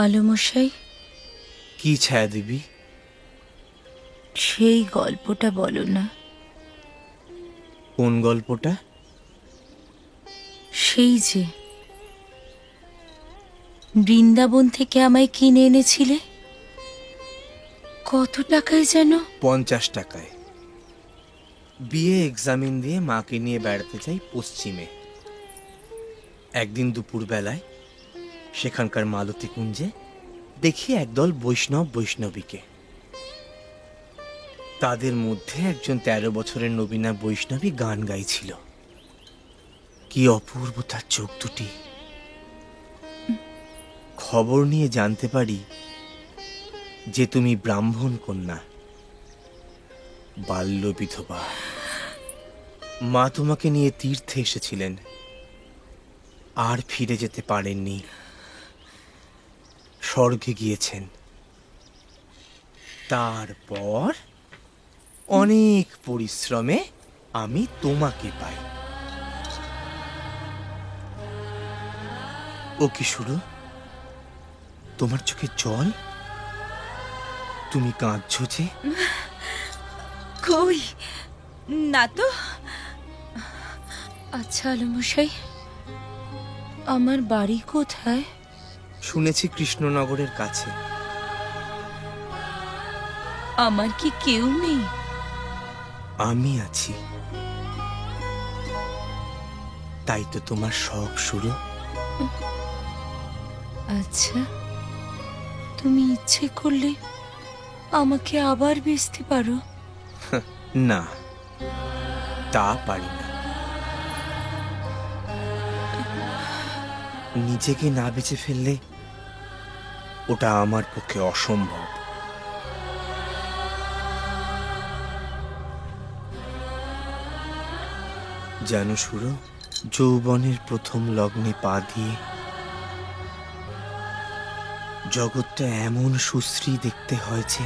আলোমশাই, কি ছায়া দেবী? সেই গল্পটা বলো না। কোন গল্পটা? সেই যে বৃন্দাবন থেকে আমায় কিনে এনেছিলে। কত টাকায় যেন? 50 টাকায়। বিএ এক্সামিন দিয়ে মাকে নিয়ে বেড়াতে যাই পশ্চিমে। একদিন দুপুর বেলায় সেখানকার মালতী কুঞ্জে দেখি একদল বৈষ্ণবীকে। তাদের মধ্যে একজন 13 বছরের নবীনা বৈষ্ণবী গান গাইছিল। কি অপূর্ব তার চোখ দুটি! খবর নিয়ে জানতে পারি যে তুমি ব্রাহ্মণ কন্যা, বাল্য বিধবা। মা তোমাকে নিয়ে তীর্থে এসেছিলেন, আর ফিরে যেতে পারেননি, স্বর্গে গিয়েছেন। তারপর অনেক পরিশ্রমে আমি তোমাকে পাই। ও কি শুরু, তোমার চোখে জল? তুমি কাঁদছো যে? কই না তো। আচ্ছা আলোমশাই, আমার বাড়ি কোথায়? শুনেছি কৃষ্ণনগরের কাছে। আমার কি কেউ নেই? আমি আছি, তাই তো তোমার শখ শুরু। আচ্ছা, তুমি ইচ্ছে করলে আমাকে আবার বেচতে পারো। না, তা পারি না। নিজেকে না বেঁচে ফেললে ওটা আমার পক্ষে অসম্ভব। জানো সুরো, যৌবনের প্রথম লগ্নে পা দিয়ে জগৎটা এমন সুশ্রী দেখতে হয় যে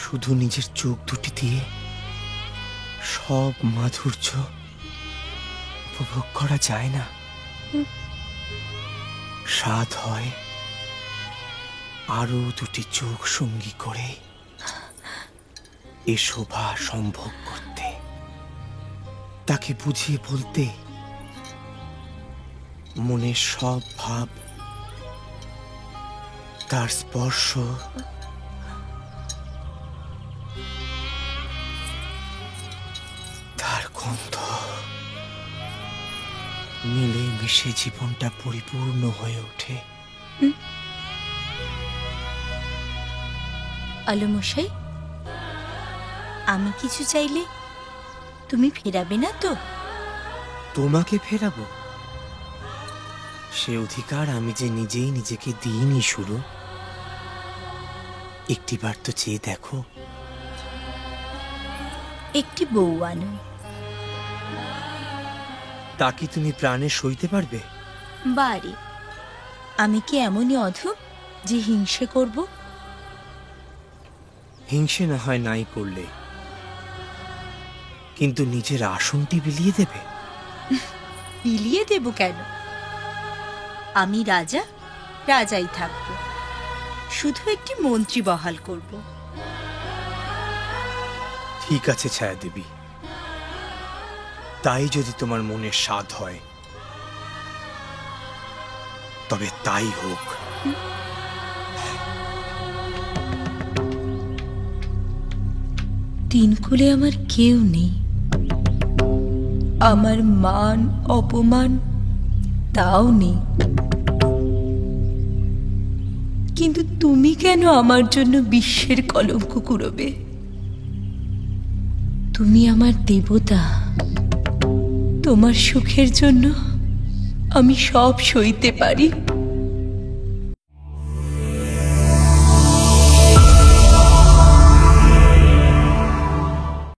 শুধু নিজের চোখ দুটি দিয়ে সব মাধুর্য উপভোগ করা যায় না। স্বাদ হয় আরো দুটি চোখ সঙ্গী করে এ শোভা সম্ভব করতে, তাকে বুঝিয়ে বলতে মনের সব ভাব, তার স্পর্শ, তার গন্ধ মিলে মিশে জীবনটা পরিপূর্ণ হয়ে ওঠে। আলোমশাই, আমি কিছু চাইলে তুমি ফেরাবে না তো? তোমাকে ফেরাবো সে অধিকার আমি যে নিজেই নিজেকে দিইনি শুরু। একটিবার তো চেয়ে দেখো। একটি বউ আনো। তা কি তুমি প্রাণে সইতে পারবে? বারে, আমি কি এমনই অধম যে হিংসে করব? হিংসে না হয় নাই করলে, কিন্তু নিজের আসনটি বিলিয়ে দেবে? বিলিয়ে দেব কেন? আমি রাজা, রাজাই থাকবো। শুধু একটি মন্ত্রী বহাল করব। ঠিক আছে ছায়া দেবী, তাই যদি তোমার মনের স্বাদ হয় তবে তাই হোক। তিনকুলে আমার কেউ নেই। আমার মান অপমান তাও নেই, কিন্তু তুমি কেন আমার জন্য বিশ্বের কলঙ্ক কুড়োবে? তুমি আমার দেবতা। তোমার সুখের জন্য আমি সব সইতে পারি।